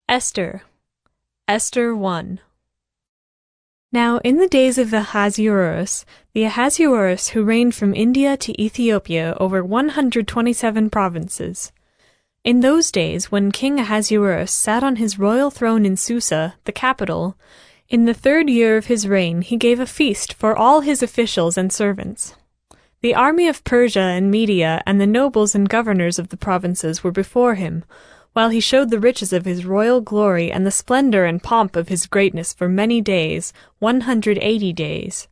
Esther. Esther 1. Now in the days of Ahasuerus, the Ahasuerus who reigned from India to Ethiopia over 127 provinces. In those days, when King Ahasuerus sat on his royal throne in Susa, the capital, in the 3rd year of his reign he gave a feast for all his officials and servants. The army of Persia and Media and the nobles and governors of the provinces were before him, while he showed the riches of his royal glory and the splendor and pomp of his greatness for many days, 180 days.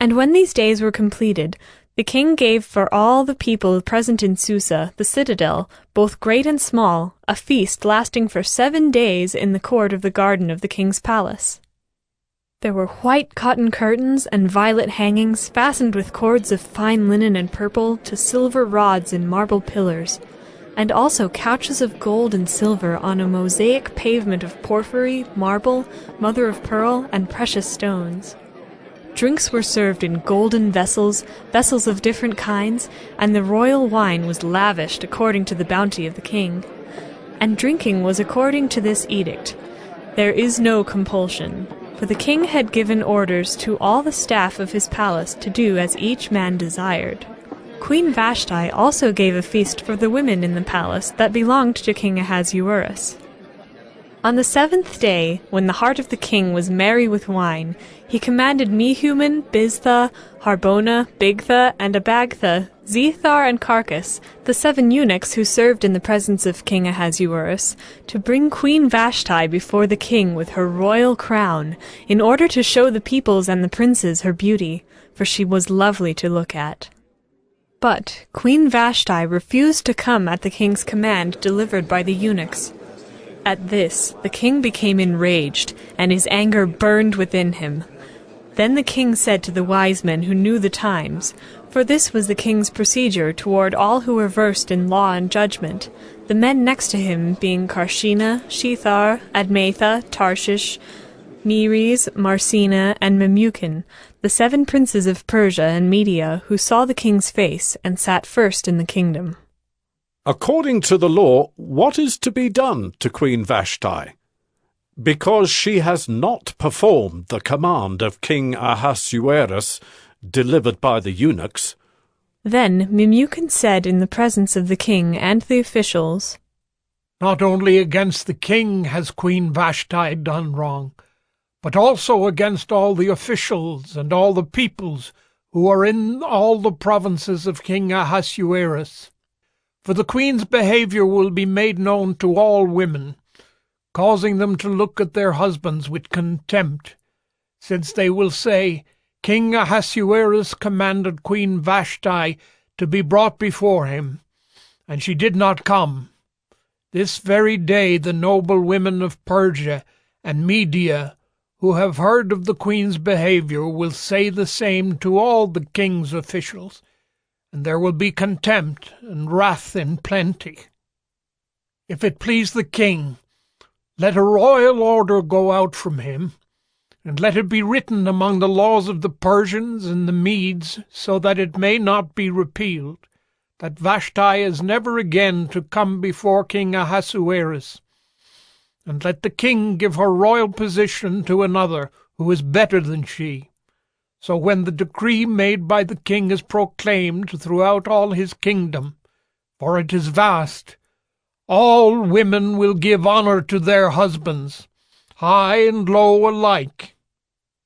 And when these days were completed, the king gave for all the people present in Susa, the citadel, both great and small, a feast lasting for 7 days in the court of the garden of the king's palace. There were white cotton curtains and violet hangings fastened with cords of fine linen and purple to silver rods in marble pillars, and also couches of gold and silver on a mosaic pavement of porphyry, marble, mother-of-pearl, and precious stones. Drinks were served in golden vessels, vessels of different kinds, and the royal wine was lavished according to the bounty of the king. And drinking was according to this edict. There is no compulsion, for the king had given orders to all the staff of his palace to do as each man desired. Queen Vashti also gave a feast for the women in the palace that belonged to King Ahasuerus. On the 7th day, when the heart of the king was merry with wine, he commanded Mehuman, Biztha, Harbona, Bigtha, and Abagtha, Zethar, and Carcas, the 7 eunuchs who served in the presence of King Ahasuerus, to bring Queen Vashti before the king with her royal crown, in order to show the peoples and the princes her beauty, for she was lovely to look at. But Queen Vashti refused to come at the king's command delivered by the eunuchs. At this, the king became enraged, and his anger burned within him. Then the king said to the wise men who knew the times, for this was the king's procedure toward all who were versed in law and judgment, the men next to him being Karshena, Shethar, Admatha, Tarshish, Meres, Marsena, and Memucan, the 7 princes of Persia and Media, who saw the king's face and sat first in the kingdom. According to the law, what is to be done to Queen Vashti? Because she has not performed the command of King Ahasuerus, delivered by the eunuchs. Then Memucan said in the presence of the king and the officials, Not only against the king has Queen Vashti done wrong, but also against all the officials and all the peoples who are in all the provinces of King Ahasuerus. For the queen's behavior will be made known to all women, causing them to look at their husbands with contempt, since they will say, King Ahasuerus commanded Queen Vashti to be brought before him, and she did not come. This very day the noble women of Persia and Media, who have heard of the queen's behavior, will say the same to all the king's officials, and there will be contempt and wrath in plenty. If it please the king, let a royal order go out from him, and let it be written among the laws of the Persians and the Medes, so that it may not be repealed, that Vashti is never again to come before King Ahasuerus. And let the king give her royal position to another who is better than she. So when the decree made by the king is proclaimed throughout all his kingdom, for it is vast, all women will give honor to their husbands, high and low alike.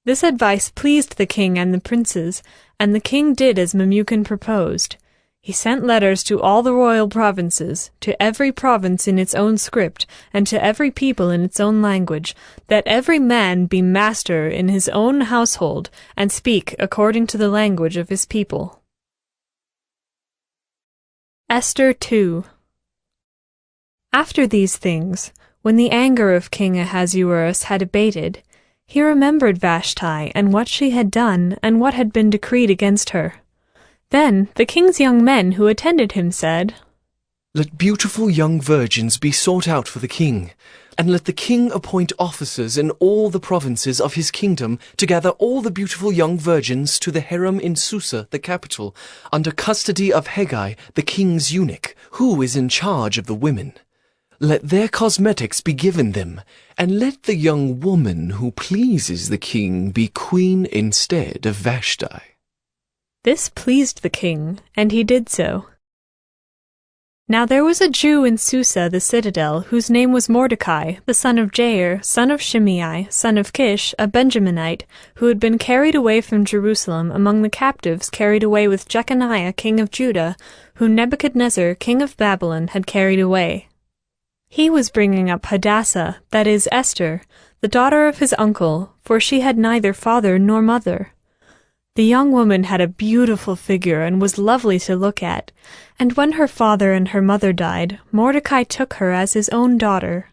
This advice pleased the king and the princes, and the king did as Memucan proposed. He sent letters to all the royal provinces, to every province in its own script, and to every people in its own language, that every man be master in his own household, and speak according to the language of his people. Esther 2. After these things, when the anger of King Ahasuerus had abated, he remembered Vashti and what she had done and what had been decreed against her. Then the king's young men who attended him said, Let beautiful young virgins be sought out for the king, and let the king appoint officers in all the provinces of his kingdom to gather all the beautiful young virgins to the harem in Susa, the capital, under custody of Hegai, the king's eunuch, who is in charge of the women. Let their cosmetics be given them, and let the young woman who pleases the king be queen instead of Vashti." This pleased the king, and he did so. Now there was a Jew in Susa the citadel, whose name was Mordecai, the son of Jair, son of Shimei, son of Kish, a Benjaminite, who had been carried away from Jerusalem among the captives carried away with Jeconiah king of Judah, whom Nebuchadnezzar king of Babylon had carried away. He was bringing up Hadassah, that is, Esther, the daughter of his uncle, for she had neither father nor mother. The young woman had a beautiful figure and was lovely to look at, and when her father and her mother died, Mordecai took her as his own daughter.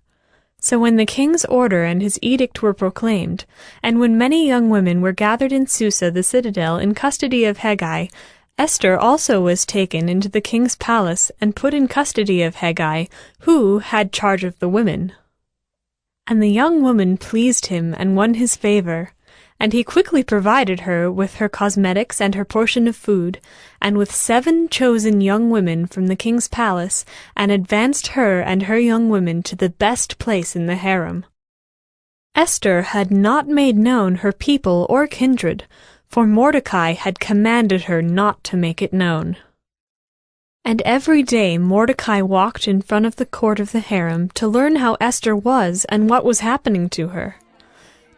So when the king's order and his edict were proclaimed, and when many young women were gathered in Susa the citadel in custody of Hegai, Esther also was taken into the king's palace and put in custody of Hegai, who had charge of the women. And the young woman pleased him and won his favor, and he quickly provided her with her cosmetics and her portion of food, and with 7 chosen young women from the king's palace, and advanced her and her young women to the best place in the harem. Esther had not made known her people or kindred, for Mordecai had commanded her not to make it known. And every day Mordecai walked in front of the court of the harem to learn how Esther was and what was happening to her.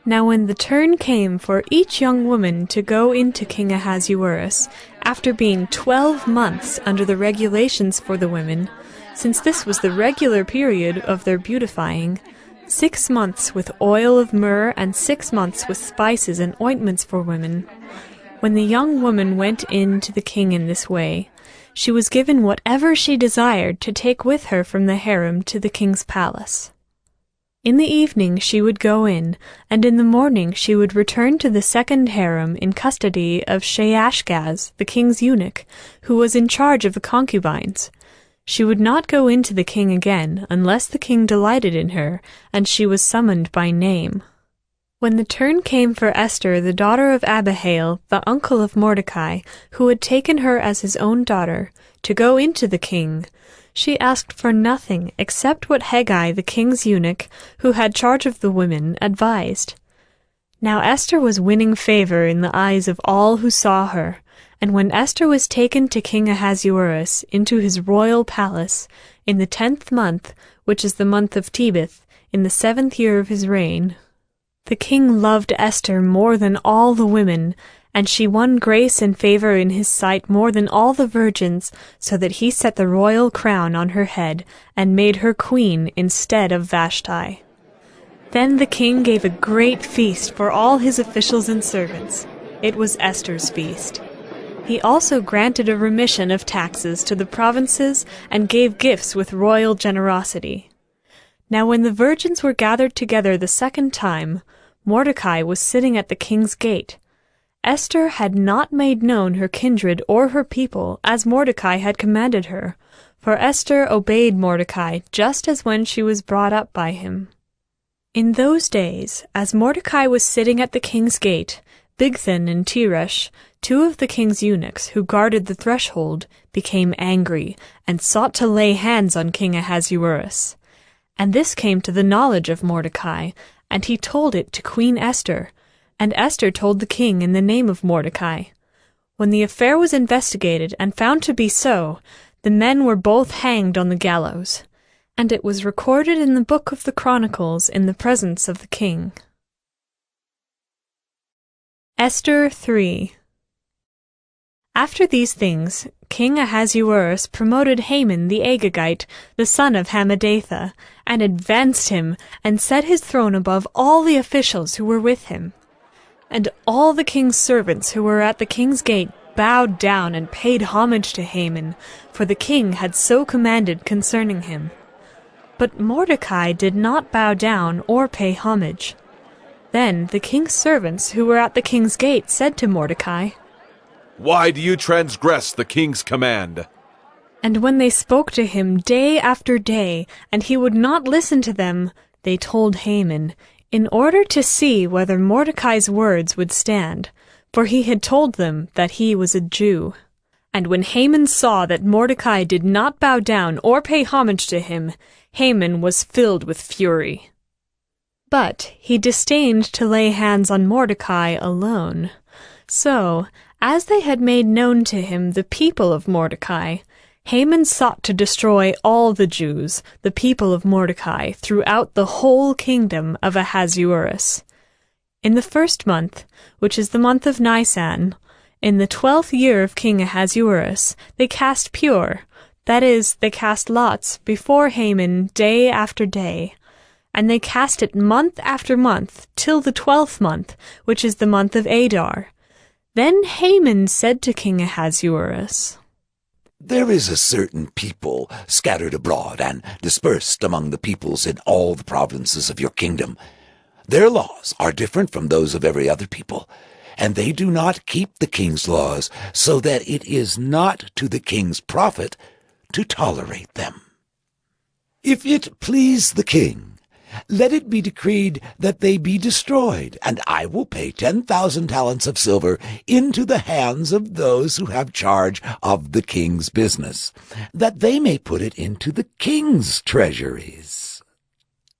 Now when the turn came for each young woman to go into King Ahasuerus, after being 12 months under the regulations for the women, since this was the regular period of their beautifying, 6 months with oil of myrrh and 6 months with spices and ointments for women. When the young woman went in to the king in this way, she was given whatever she desired to take with her from the harem to the king's palace. In the evening she would go in, and in the morning she would return to the second harem in custody of Sheashgaz, the king's eunuch, who was in charge of the concubines. She would not go in to the king again unless the king delighted in her, and she was summoned by name. When the turn came for Esther, the daughter of Abihail, the uncle of Mordecai, who had taken her as his own daughter, to go into the king, she asked for nothing except what Hegai, the king's eunuch, who had charge of the women, advised. Now Esther was winning favor in the eyes of all who saw her, and when Esther was taken to King Ahasuerus into his royal palace, in the 10th month, which is the month of Tebeth, in the 7th year of his reign, the king loved Esther more than all the women, and she won grace and favor in his sight more than all the virgins, so that he set the royal crown on her head, and made her queen instead of Vashti. Then the king gave a great feast for all his officials and servants. It was Esther's feast. He also granted a remission of taxes to the provinces, and gave gifts with royal generosity. Now when the virgins were gathered together the second time, Mordecai was sitting at the king's gate. Esther had not made known her kindred or her people, as Mordecai had commanded her, for Esther obeyed Mordecai just as when she was brought up by him. In those days, as Mordecai was sitting at the king's gate, Bigthan and Teresh, 2 of the king's eunuchs who guarded the threshold, became angry, and sought to lay hands on King Ahasuerus. And this came to the knowledge of Mordecai, and he told it to Queen Esther, and Esther told the king in the name of Mordecai. When the affair was investigated and found to be so, the men were both hanged on the gallows, and it was recorded in the book of the Chronicles in the presence of the king. Esther 3. After these things, King Ahasuerus promoted Haman the Agagite, the son of Hammedatha, and advanced him, and set his throne above all the officials who were with him. And all the king's servants who were at the king's gate bowed down and paid homage to Haman, for the king had so commanded concerning him. But Mordecai did not bow down or pay homage. Then the king's servants who were at the king's gate said to Mordecai, "Why do you transgress the king's command?" And when they spoke to him day after day, and he would not listen to them, they told Haman, in order to see whether Mordecai's words would stand, for he had told them that he was a Jew. And when Haman saw that Mordecai did not bow down or pay homage to him, Haman was filled with fury. But he disdained to lay hands on Mordecai alone. So, as they had made known to him the people of Mordecai, Haman sought to destroy all the Jews, the people of Mordecai, throughout the whole kingdom of Ahasuerus. In the 1st month, which is the month of Nisan, in the 12th year of King Ahasuerus, they cast pure, that is, they cast lots, before Haman day after day. And they cast it month after month, till the 12th month, which is the month of Adar. Then Haman said to King Ahasuerus, There is a certain people scattered abroad and dispersed among the peoples in all the provinces of your kingdom. Their laws are different from those of every other people, and they do not keep the king's laws, so that it is not to the king's profit to tolerate them. If it please the king, let it be decreed that they be destroyed, and I will pay 10,000 talents of silver into the hands of those who have charge of the king's business, that they may put it into the king's treasuries.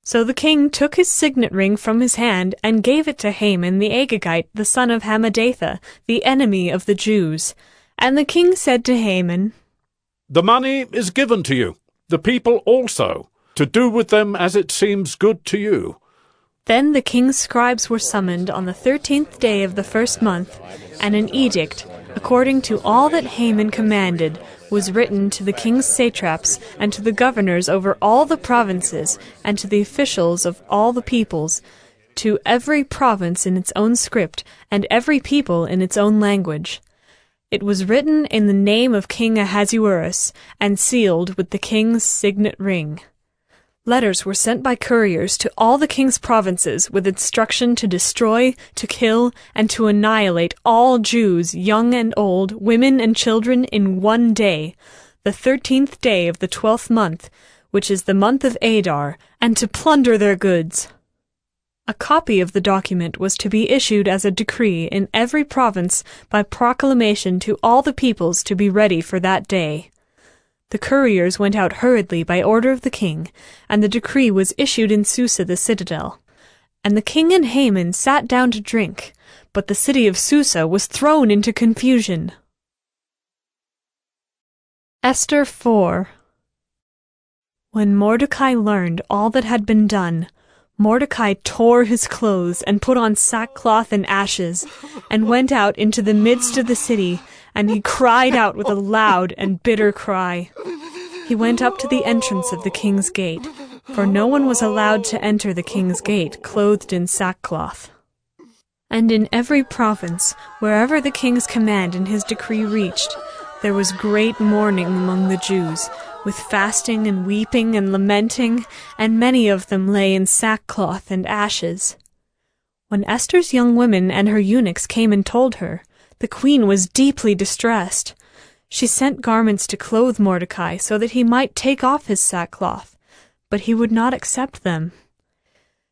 So the king took his signet ring from his hand and gave it to Haman the Agagite, the son of Hammedatha, the enemy of the Jews. And the king said to Haman, The money is given to you, the people also, to do with them as it seems good to you. Then the king's scribes were summoned on the 13th day of the 1st month, and an edict, according to all that Haman commanded, was written to the king's satraps and to the governors over all the provinces and to the officials of all the peoples, to every province in its own script and every people in its own language. It was written in the name of King Ahasuerus and sealed with the king's signet ring. Letters were sent by couriers to all the king's provinces with instruction to destroy, to kill, and to annihilate all Jews, young and old, women and children, in one day, the 13th day of the 12th month, which is the month of Adar, and to plunder their goods. A copy of the document was to be issued as a decree in every province by proclamation to all the peoples to be ready for that day. The couriers went out hurriedly by order of the king, and the decree was issued in Susa the citadel. And the king and Haman sat down to drink, but the city of Susa was thrown into confusion. Esther 4. When Mordecai learned all that had been done, Mordecai tore his clothes and put on sackcloth and ashes, and went out into the midst of the city, and he cried out with a loud and bitter cry. He went up to the entrance of the king's gate, for no one was allowed to enter the king's gate clothed in sackcloth. And in every province, wherever the king's command and his decree reached, there was great mourning among the Jews, with fasting and weeping and lamenting, and many of them lay in sackcloth and ashes. When Esther's young women and her eunuchs came and told her, the queen was deeply distressed. She sent garments to clothe Mordecai so that he might take off his sackcloth, but he would not accept them.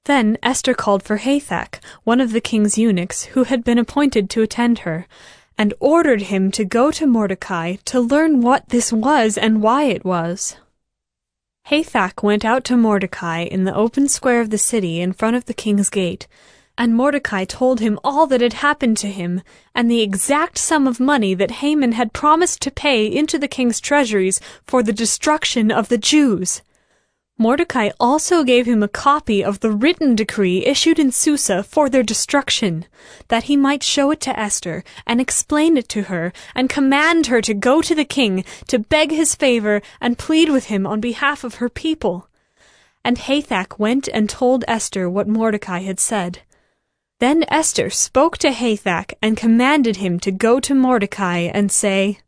Then Esther called for Hathach, one of the king's eunuchs, who had been appointed to attend her, and ordered him to go to Mordecai to learn what this was and why it was. Hathach went out to Mordecai in the open square of the city in front of the king's gate, and Mordecai told him all that had happened to him, and the exact sum of money that Haman had promised to pay into the king's treasuries for the destruction of the Jews. Mordecai also gave him a copy of the written decree issued in Susa for their destruction, that he might show it to Esther, and explain it to her, and command her to go to the king, to beg his favor, and plead with him on behalf of her people. And Hathach went and told Esther what Mordecai had said. Then Esther spoke to Hathach and commanded him to go to Mordecai and say,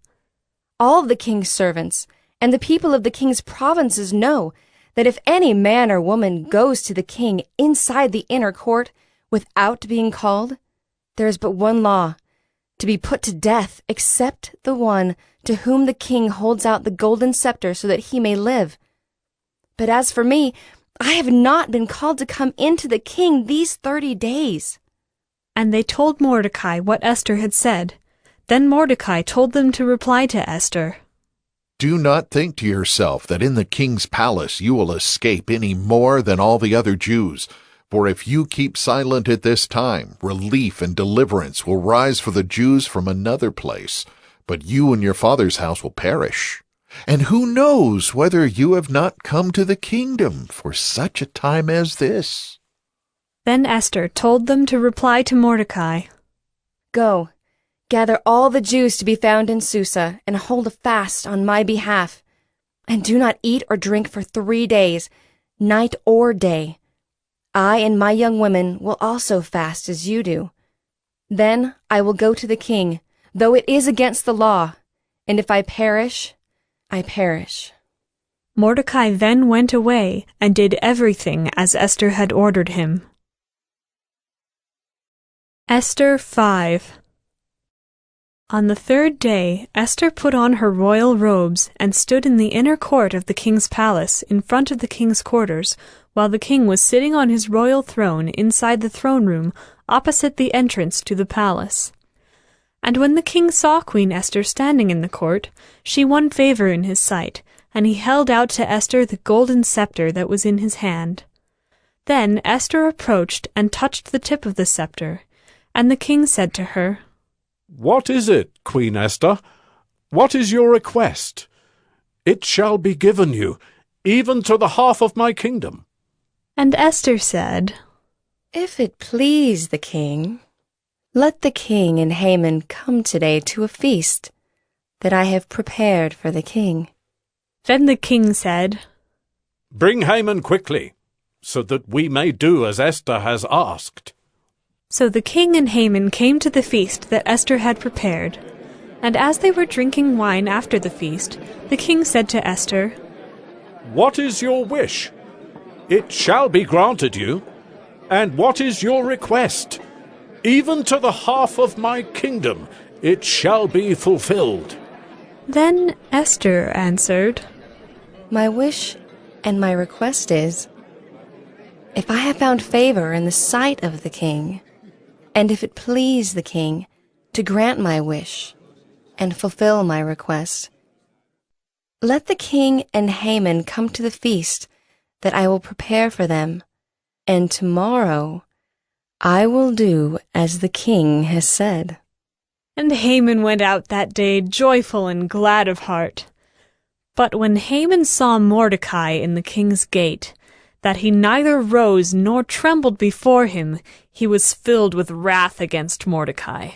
All the king's servants and the people of the king's provinces know that if any man or woman goes to the king inside the inner court without being called, there is but one law, to be put to death, except the one to whom the king holds out the golden scepter so that he may live. But as for me, I have not been called to come into the king these 30 days. And they told Mordecai what Esther had said. Then Mordecai told them to reply to Esther. Do not think to yourself that in the king's palace you will escape any more than all the other Jews. For if you keep silent at this time, relief and deliverance will rise for the Jews from another place, but you and your father's house will perish. And who knows whether you have not come to the kingdom for such a time as this?" Then Esther told them to reply to Mordecai, Go, gather all the Jews to be found in Susa, and hold a fast on my behalf. And do not eat or drink for 3 days, night or day. I and my young women will also fast as you do. Then I will go to the king, though it is against the law, and if I perish, I perish. Mordecai then went away and did everything as Esther had ordered him. Esther 5. On the 3rd day, Esther put on her royal robes and stood in the inner court of the king's palace in front of the king's quarters, while the king was sitting on his royal throne inside the throne room opposite the entrance to the palace. And when the king saw Queen Esther standing in the court, she won favor in his sight, and he held out to Esther the golden scepter that was in his hand. Then Esther approached and touched the tip of the scepter, and the king said to her, "What is it, Queen Esther? What is your request? It shall be given you, even to the half of my kingdom." And Esther said, If it please the king, let the king and Haman come today to a feast that I have prepared for the king. Then the king said, "Bring Haman quickly, so that we may do as Esther has asked." So the king and Haman came to the feast that Esther had prepared. And as they were drinking wine after the feast, the king said to Esther, "What is your wish? It shall be granted you. And what is your request? Even to the half of my kingdom it shall be fulfilled." Then Esther answered, My wish and my request is, if I have found favor in the sight of the king, and if it please the king to grant my wish and fulfill my request, let the king and Haman come to the feast that I will prepare for them, and tomorrow I will do as the king has said. And Haman went out that day joyful and glad of heart. But when Haman saw Mordecai in the king's gate, that he neither rose nor trembled before him, he was filled with wrath against Mordecai.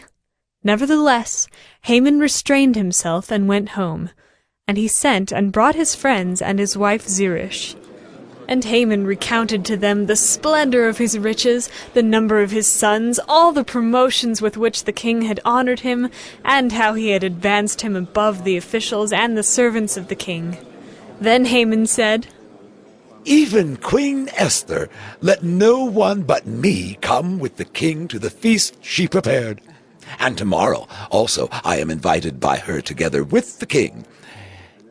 Nevertheless, Haman restrained himself and went home, and he sent and brought his friends and his wife Zeresh. And Haman recounted to them the splendor of his riches, the number of his sons, all the promotions with which the king had honored him, and how he had advanced him above the officials and the servants of the king. Then Haman said, "Even Queen Esther, let no one but me come with the king to the feast she prepared. And tomorrow also I am invited by her together with the king.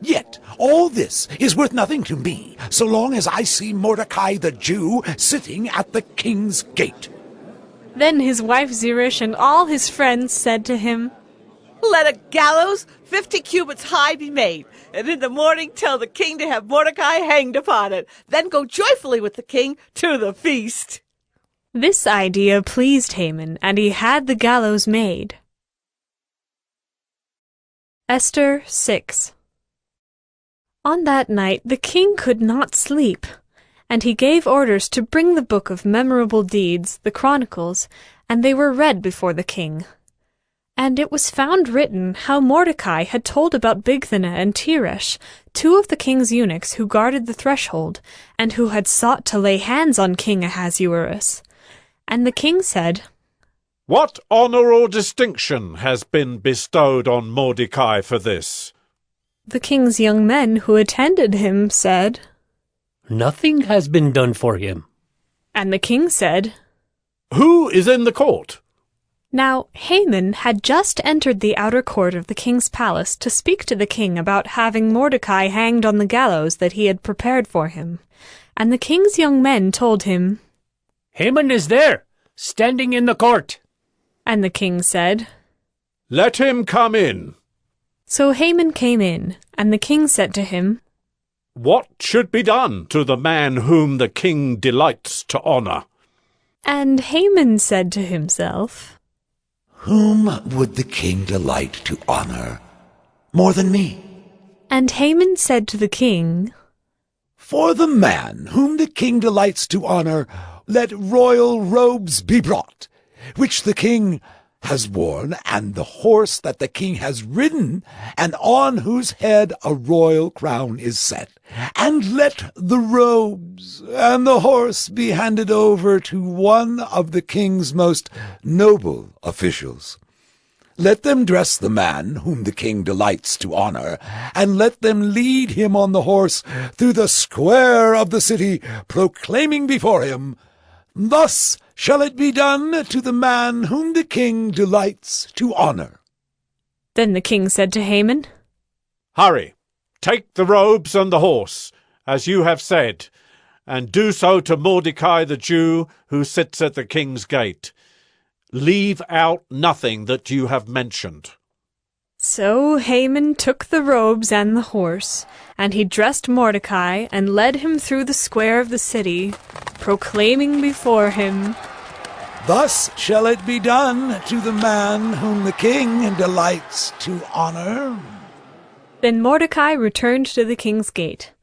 Yet all this is worth nothing to me, so long as I see Mordecai the Jew sitting at the king's gate." Then his wife Zeresh and all his friends said to him, Let a gallows 50 cubits high be made, and in the morning tell the king to have Mordecai hanged upon it. Then go joyfully with the king to the feast. This idea pleased Haman, and he had the gallows made. Esther 6. On that night the king could not sleep, and he gave orders to bring the book of memorable deeds, the Chronicles, and they were read before the king. And it was found written how Mordecai had told about Bigthana and Teresh, 2 of the king's eunuchs who guarded the threshold, and who had sought to lay hands on King Ahasuerus. And the king said, "What honor or distinction has been bestowed on Mordecai for this?" The king's young men who attended him said, Nothing has been done for him. And the king said, "Who is in the court?" Now Haman had just entered the outer court of the king's palace to speak to the king about having Mordecai hanged on the gallows that he had prepared for him. And the king's young men told him, Haman is there, standing in the court. And the king said, "Let him come in." So Haman came in, and the king said to him, What should be done to the man whom the king delights to honor? And Haman said to himself, Whom would the king delight to honor more than me? And Haman said to the king, For the man whom the king delights to honor, let royal robes be brought, which the king has worn, and the horse that the king has ridden, and on whose head a royal crown is set. And let the robes and the horse be handed over to one of the king's most noble officials. Let them dress the man whom the king delights to honor, and let them lead him on the horse through the square of the city, proclaiming before him, Thus shall it be done to the man whom the king delights to honor. Then the king said to Haman, Hurry, take the robes and the horse, as you have said, and do so to Mordecai the Jew, who sits at the king's gate. Leave out nothing that you have mentioned. So Haman took the robes and the horse, and he dressed Mordecai and led him through the square of the city, proclaiming before him, Thus shall it be done to the man whom the king delights to honor. Then Mordecai returned to the king's gate.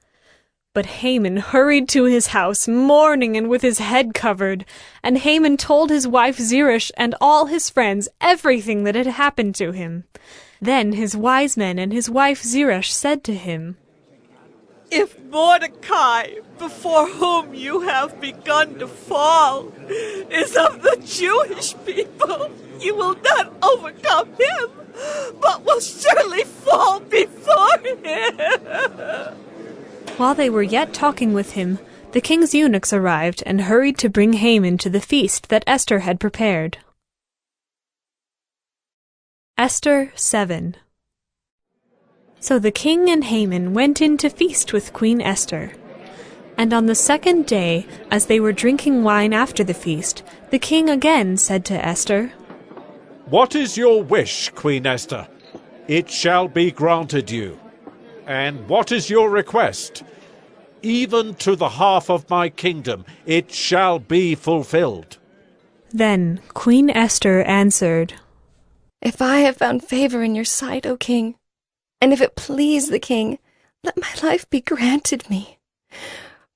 But Haman hurried to his house, mourning and with his head covered. And Haman told his wife Zeresh and all his friends everything that had happened to him. Then his wise men and his wife Zeresh said to him, If Mordecai, before whom you have begun to fall, is of the Jewish people, you will not overcome him, but will surely fall before him. While they were yet talking with him, the king's eunuchs arrived and hurried to bring Haman to the feast that Esther had prepared. Esther 7. So the king and Haman went in to feast with Queen Esther. And on the second day, as they were drinking wine after the feast, the king again said to Esther, What is your wish, Queen Esther? It shall be granted you. And what is your request? Even to the half of my kingdom it shall be fulfilled. Then Queen Esther answered, If I have found favor in your sight, O king, and if it please the king, let my life be granted me,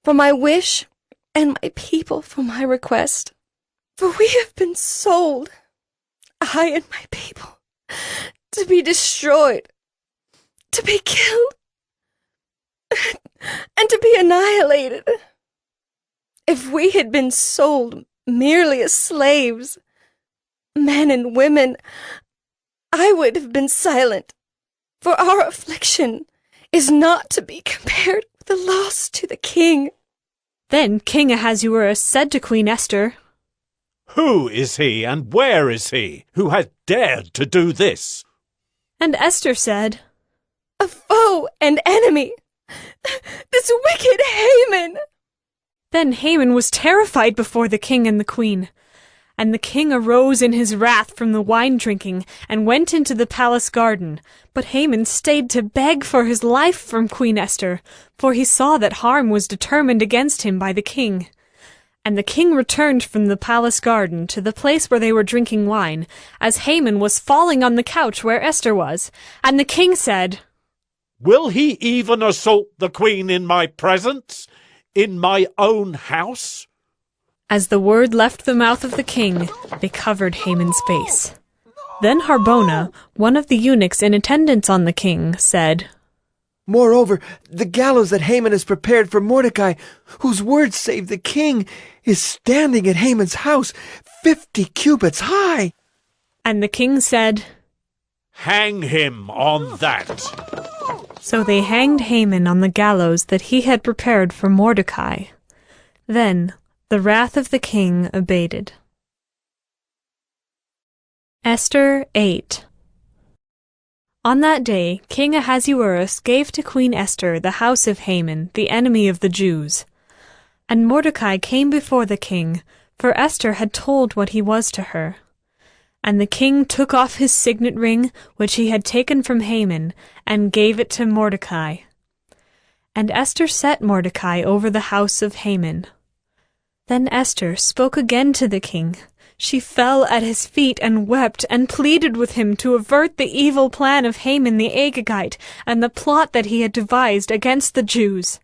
for my wish and my people for my request. For we have been sold, I and my people, to be destroyed, to be killed, and to be annihilated. If we had been sold merely as slaves, men and women, I would have been silent, for our affliction is not to be compared with the loss to the king. Then King Ahasuerus said to Queen Esther, Who is he and where is he who has dared to do this? And Esther said, A foe and enemy, this wicked Haman. Then Haman was terrified before the king and the queen. And the king arose in his wrath from the wine drinking and went into the palace garden. But Haman stayed to beg for his life from Queen Esther, for he saw that harm was determined against him by the king. And the king returned from the palace garden to the place where they were drinking wine, as Haman was falling on the couch where Esther was. And the king said, Will he even assault the queen in my presence, in my own house? As the word left the mouth of the king, they covered Haman's face. Then Harbona, one of the eunuchs in attendance on the king, said, Moreover, the gallows that Haman has prepared for Mordecai, whose word saved the king, is standing at Haman's house, 50 cubits high. And the king said, Hang him on that. So they hanged Haman on the gallows that he had prepared for Mordecai. Then the wrath of the king abated. Esther 8. On that day King Ahasuerus gave to Queen Esther the house of Haman, the enemy of the Jews. And Mordecai came before the king, for Esther had told what he was to her. And the king took off his signet ring, which he had taken from Haman, and gave it to Mordecai. And Esther set Mordecai over the house of Haman. Then Esther spoke again to the king. She fell at his feet and wept, and pleaded with him to avert the evil plan of Haman the Agagite, and the plot that he had devised against the Jews.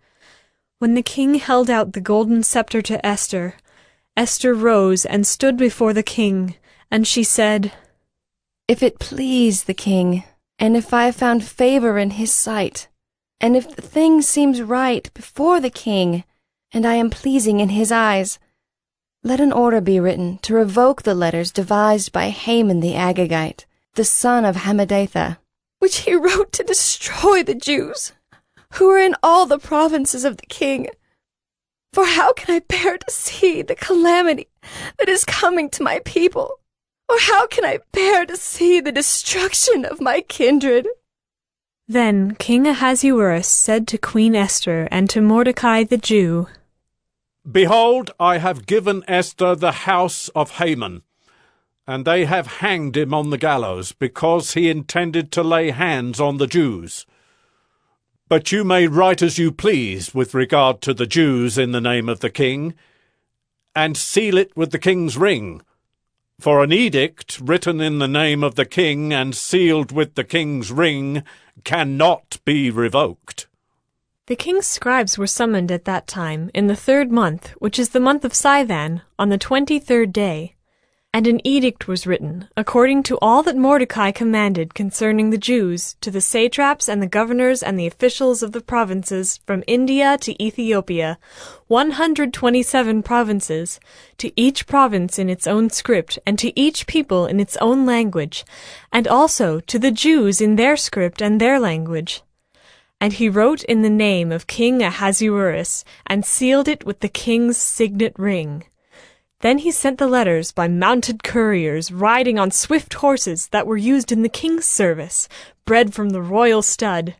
When the king held out the golden scepter to Esther, Esther rose and stood before the king, and she said, "If it please the king, and if I have found favor in his sight, and if the thing seems right before the king, and I am pleasing in his eyes, let an order be written to revoke the letters devised by Haman the Agagite, the son of Hammedatha, which he wrote to destroy the Jews, who are in all the provinces of the king. For how can I bear to see the calamity that is coming to my people? Or how can I bear to see the destruction of my kindred?" Then King Ahasuerus said to Queen Esther and to Mordecai the Jew, Behold, I have given Esther the house of Haman, and they have hanged him on the gallows, because he intended to lay hands on the Jews. But you may write as you please with regard to the Jews in the name of the king, and seal it with the king's ring. For an edict written in the name of the king and sealed with the king's ring cannot be revoked. The king's scribes were summoned at that time, in the 3rd month, which is the month of Sivan, on the 23rd day. And an edict was written, according to all that Mordecai commanded concerning the Jews, to the satraps and the governors and the officials of the provinces, from India to Ethiopia, 127 provinces, to each province in its own script, and to each people in its own language, and also to the Jews in their script and their language. And he wrote in the name of King Ahasuerus, and sealed it with the king's signet ring. Then he sent the letters by mounted couriers riding on swift horses that were used in the king's service, bred from the royal stud,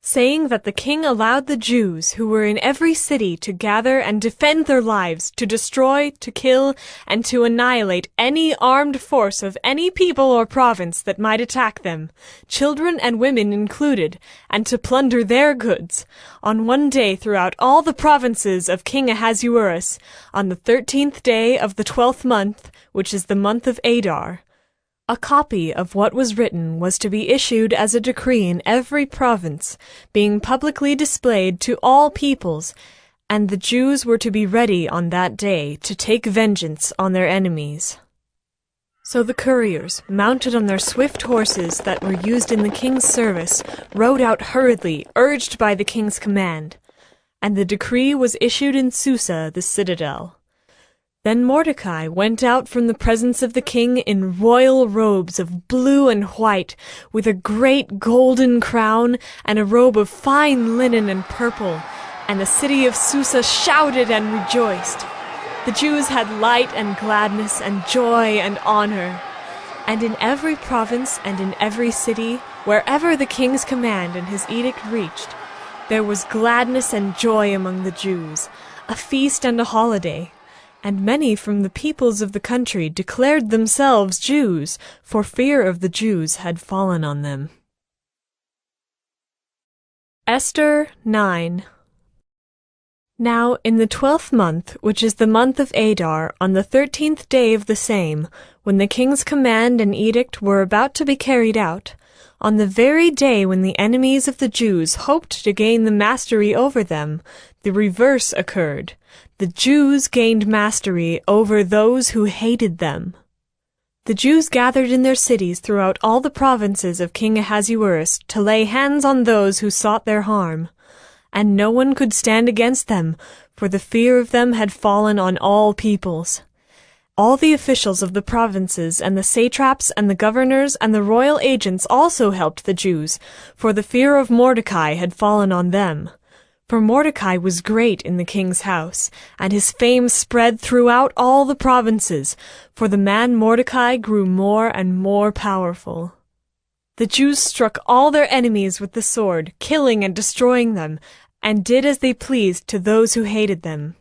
saying that the king allowed the Jews who were in every city to gather and defend their lives, to destroy, to kill, and to annihilate any armed force of any people or province that might attack them, children and women included, and to plunder their goods, on one day throughout all the provinces of King Ahasuerus, on the 13th day of the 12th month, which is the month of Adar. A copy of what was written was to be issued as a decree in every province, being publicly displayed to all peoples, and the Jews were to be ready on that day to take vengeance on their enemies. So the couriers, mounted on their swift horses that were used in the king's service, rode out hurriedly, urged by the king's command, and the decree was issued in Susa, the citadel. Then Mordecai went out from the presence of the king in royal robes of blue and white, with a great golden crown and a robe of fine linen and purple, and the city of Susa shouted and rejoiced. The Jews had light and gladness and joy and honor. And in every province and in every city, wherever the king's command and his edict reached, there was gladness and joy among the Jews, a feast and a holiday. And many from the peoples of the country declared themselves Jews, for fear of the Jews had fallen on them. Esther 9. Now in the 12th month, which is the month of Adar, on the 13th day of the same, when the king's command and edict were about to be carried out, on the very day when the enemies of the Jews hoped to gain the mastery over them, the reverse occurred. The Jews gained mastery over those who hated them. The Jews gathered in their cities throughout all the provinces of King Ahasuerus to lay hands on those who sought their harm, and no one could stand against them, for the fear of them had fallen on all peoples. All the officials of the provinces and the satraps and the governors and the royal agents also helped the Jews, for the fear of Mordecai had fallen on them. For Mordecai was great in the king's house, and his fame spread throughout all the provinces, for the man Mordecai grew more and more powerful. The Jews struck all their enemies with the sword, killing and destroying them, and did as they pleased to those who hated them.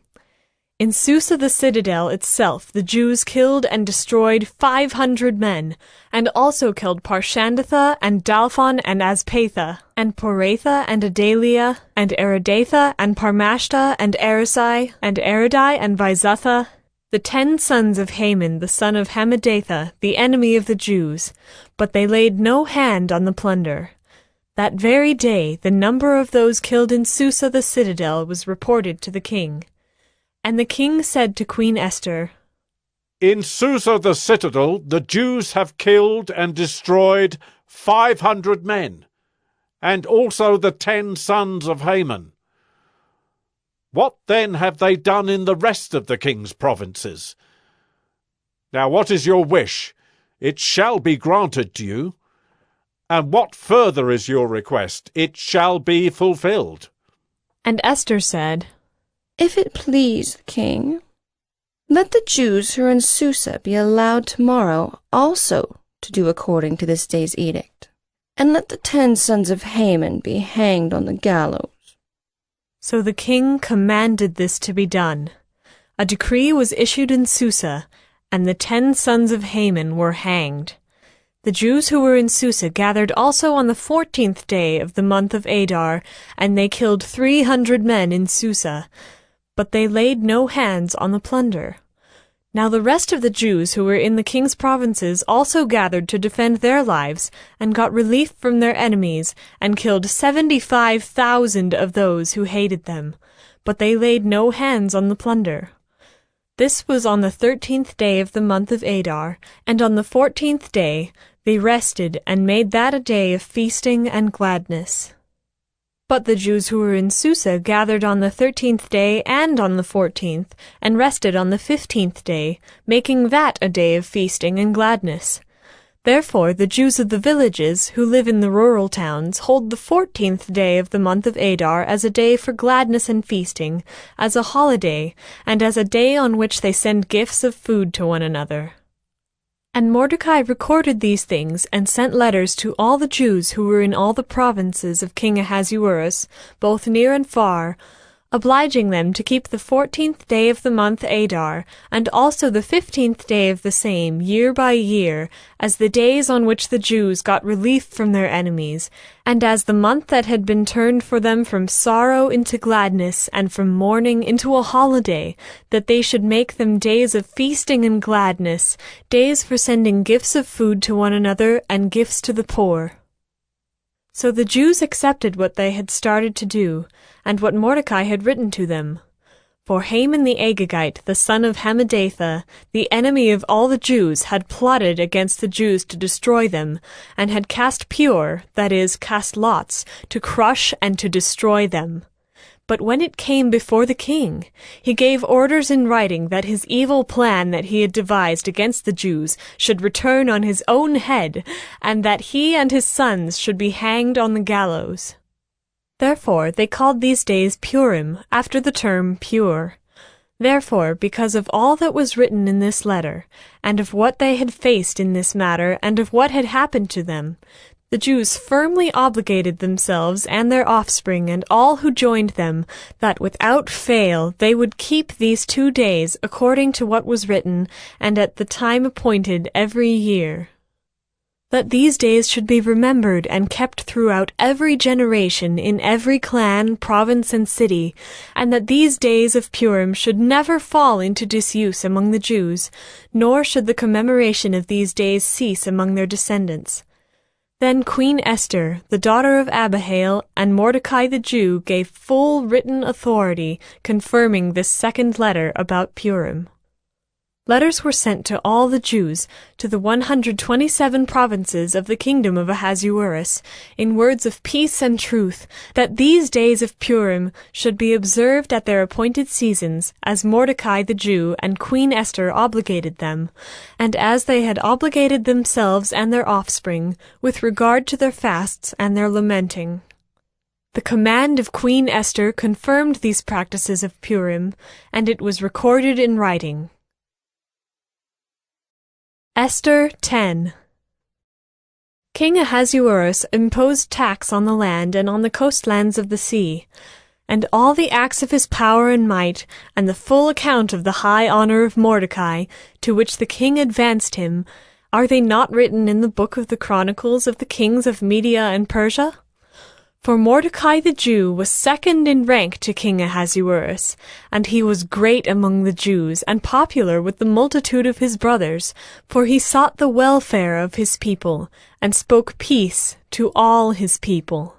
In Susa the citadel itself the Jews killed and destroyed 500 men, and also killed Parshandatha and Dalphon and Aspatha, and Poratha and Adalia, and Aridatha and Parmashta and Arisai, and Aridai and Vizatha, the 10 sons of Haman the son of Hammedatha, the enemy of the Jews, but they laid no hand on the plunder. That very day the number of those killed in Susa the citadel was reported to the king. And the king said to Queen Esther, In Susa the citadel the Jews have killed and destroyed 500 men, and also the 10 sons of Haman. What then have they done in the rest of the king's provinces? Now what is your wish? It shall be granted to you. And what further is your request? It shall be fulfilled. And Esther said, If it please the king, let the Jews who are in Susa be allowed tomorrow also to do according to this day's edict, and let the 10 sons of Haman be hanged on the gallows. So the king commanded this to be done. A decree was issued in Susa, and the 10 sons of Haman were hanged. The Jews who were in Susa gathered also on the 14th day of the month of Adar, and they killed 300 men in Susa, but they laid no hands on the plunder. Now the rest of the Jews who were in the king's provinces also gathered to defend their lives, and got relief from their enemies, and killed 75,000 of those who hated them, but they laid no hands on the plunder. This was on the 13th day of the month of Adar, and on the 14th day they rested and made that a day of feasting and gladness. But the Jews who were in Susa gathered on the 13th day and on the 14th, and rested on the 15th day, making that a day of feasting and gladness. Therefore the Jews of the villages, who live in the rural towns, hold the 14th day of the month of Adar as a day for gladness and feasting, as a holiday, and as a day on which they send gifts of food to one another. And Mordecai recorded these things, and sent letters to all the Jews who were in all the provinces of King Ahasuerus, both near and far, obliging them to keep the 14th day of the month Adar, and also the 15th day of the same, year by year, as the days on which the Jews got relief from their enemies, and as the month that had been turned for them from sorrow into gladness, and from mourning into a holiday, that they should make them days of feasting and gladness, days for sending gifts of food to one another, and gifts to the poor. So the Jews accepted what they had started to do, and what Mordecai had written to them. For Haman the Agagite, the son of Hammedatha, the enemy of all the Jews, had plotted against the Jews to destroy them, and had cast pure, that is, cast lots, to crush and to destroy them. But when it came before the king, he gave orders in writing that his evil plan that he had devised against the Jews should return on his own head, and that he and his sons should be hanged on the gallows. Therefore they called these days Purim, after the term pure. Therefore, because of all that was written in this letter, and of what they had faced in this matter, and of what had happened to them, the Jews firmly obligated themselves and their offspring and all who joined them, that without fail they would keep these 2 days according to what was written, and at the time appointed every year. That these days should be remembered and kept throughout every generation in every clan, province, and city, and that these days of Purim should never fall into disuse among the Jews, nor should the commemoration of these days cease among their descendants. Then Queen Esther, the daughter of Abihail, and Mordecai the Jew gave full written authority confirming this second letter about Purim. Letters were sent to all the Jews, to the 127 provinces of the kingdom of Ahasuerus, in words of peace and truth, that these days of Purim should be observed at their appointed seasons, as Mordecai the Jew and Queen Esther obligated them, and as they had obligated themselves and their offspring, with regard to their fasts and their lamenting. The command of Queen Esther confirmed these practices of Purim, and it was recorded in writing. Esther 10. King Ahasuerus imposed tax on the land and on the coastlands of the sea, and all the acts of his power and might, and the full account of the high honour of Mordecai, to which the king advanced him, are they not written in the book of the Chronicles of the kings of Media and Persia? For Mordecai the Jew was second in rank to King Ahasuerus, and he was great among the Jews, and popular with the multitude of his brothers, for he sought the welfare of his people, and spoke peace to all his people.